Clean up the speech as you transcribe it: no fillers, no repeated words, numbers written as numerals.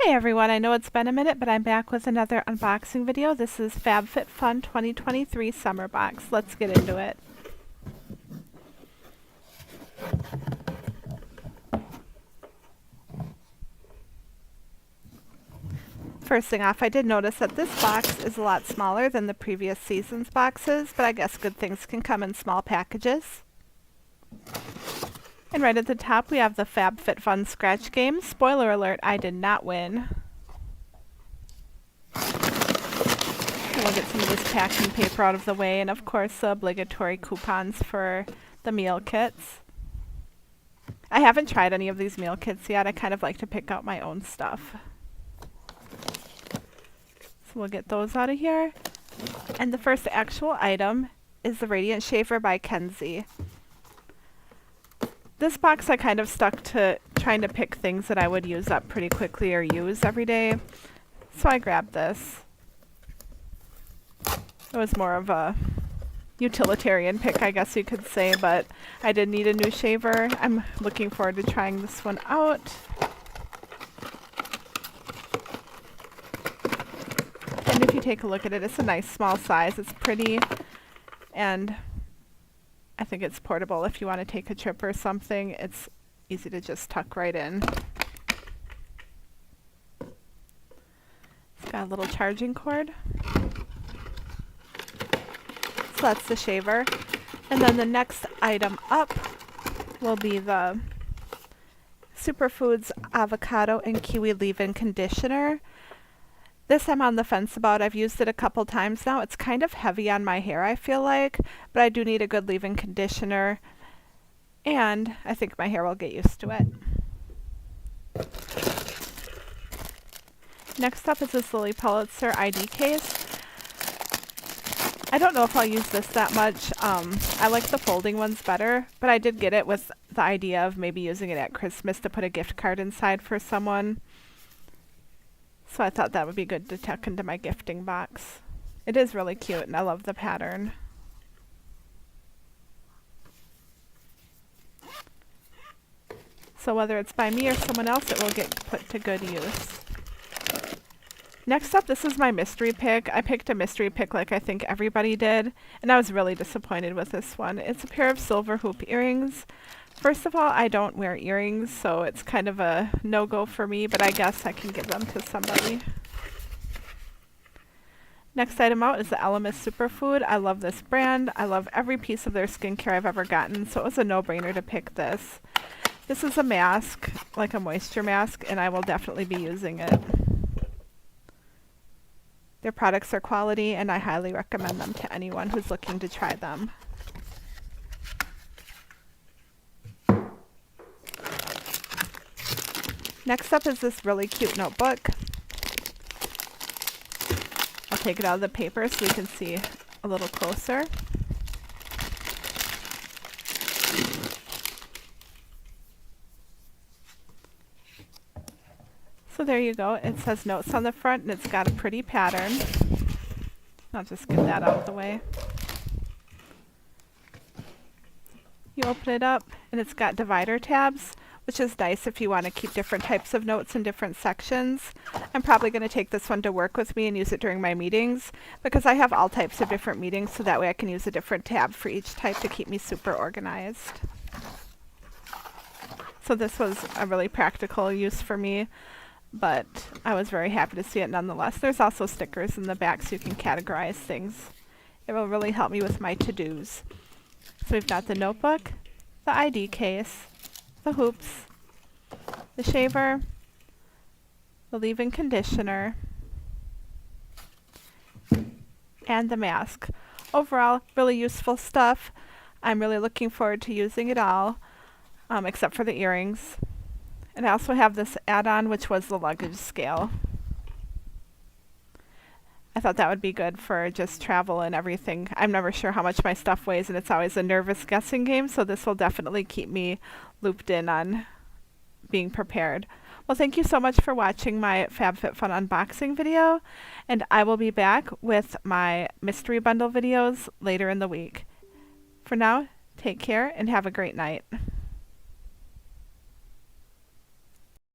Hey everyone, I know it's been a minute, but I'm back with another unboxing video. This is FabFitFun 2023 Summer Box. Let's get into it. First thing off, I did notice that this box is a lot smaller than the previous season's boxes, but I guess good things can come in small packages. And right at the top we have the FabFitFun scratch game. Spoiler alert, I did not win. We'll get some of this packing paper out of the way, and of course the obligatory coupons for the meal kits. I haven't tried any of these meal kits yet. I kind of like to pick out my own stuff. So we'll get those out of here. And the first actual item is the Radiant Shaver by Kenzie. This box I kind of stuck to trying to pick things that I would use up pretty quickly or use every day. So I grabbed this. It was more of a utilitarian pick, I guess you could say, but I did need a new shaver. I'm looking forward to trying this one out. And if you take a look at it, it's a nice small size. It's pretty, and I think it's portable if you want to take a trip or something. It's easy to just tuck right in. It's got a little charging cord. So that's the shaver. And then the next item up will be the Superfoods Avocado and Kiwi Leave-In Conditioner. This I'm on the fence about. I've used it a couple times now. It's kind of heavy on my hair, I feel like, but I do need a good leave-in conditioner, and I think my hair will get used to it. Next up is this Lily Pulitzer ID case. I don't know if I'll use this that much. I like the folding ones better, but I did get it with the idea of maybe using it at Christmas to put a gift card inside for someone. So I thought that would be good to tuck into my gifting box. It is really cute and I love the pattern. So whether it's by me or someone else, it will get put to good use. Next up, this is my mystery pick. I picked a mystery pick like I think everybody did, and I was really disappointed with this one. It's a pair of silver hoop earrings. First of all, I don't wear earrings, so it's kind of a no-go for me, but I guess I can give them to somebody. Next item out is the Elemis Superfood. I love this brand. I love every piece of their skincare I've ever gotten, so it was a no-brainer to pick this. This is a mask, like a moisture mask, and I will definitely be using it. Their products are quality, and I highly recommend them to anyone who's looking to try them. Next up is this really cute notebook. I'll take it out of the paper so you can see a little closer. So there you go. It says notes on the front and it's got a pretty pattern. I'll just get that out of the way. You open it up and it's got divider tabs, which is nice if you want to keep different types of notes in different sections. I'm probably going to take this one to work with me and use it during my meetings because I have all types of different meetings, so that way I can use a different tab for each type to keep me super organized. So this was a really practical use for me, but I was very happy to see it nonetheless. There's also stickers in the back so you can categorize things. It will really help me with my to-dos. So we've got the notebook, the ID case, the hoops, the shaver, the leave-in conditioner, and the mask. Overall, really useful stuff. I'm really looking forward to using it all, except for the earrings. And I also have this add-on, which was the luggage scale. I thought that would be good for just travel and everything. I'm never sure how much my stuff weighs, and it's always a nervous guessing game, so this will definitely keep me looped in on being prepared. Well, thank you so much for watching my FabFitFun unboxing video, and I will be back with my mystery bundle videos later in the week. For now, take care and have a great night.